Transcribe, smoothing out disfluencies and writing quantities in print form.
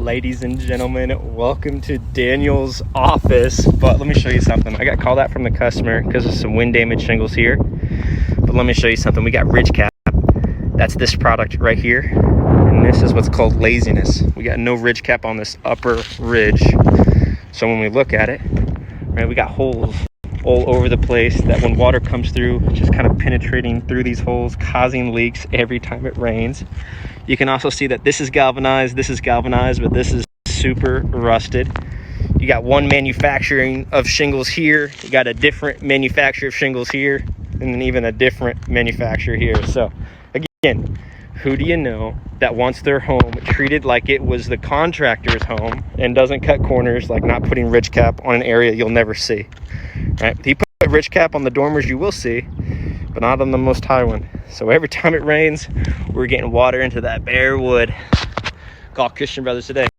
Ladies and gentlemen, welcome to Daniel's office. But let me show you something. I got called out from the customer because of some wind damage shingles here. But let me show you something. We got ridge cap. That's this product right here. And this is what's called laziness. We got no ridge cap on this upper ridge. So when we look at it, right, we got holes all over the place that when water comes through, just kind of penetrating through these holes, causing leaks every time it rains. You can also see that this is galvanized, but this is super rusted. You got one manufacturing of shingles here, you got a different manufacturer of shingles here, and then even a different manufacturer here. So again, who do you know that wants their home treated like it was the contractor's home and doesn't cut corners, like not putting ridge cap on an area you'll never see? Right? If you put ridge cap on the dormers, you will see, but not on the most high one. So every time it rains, we're getting water into that bare wood. Call Christian Brothers today.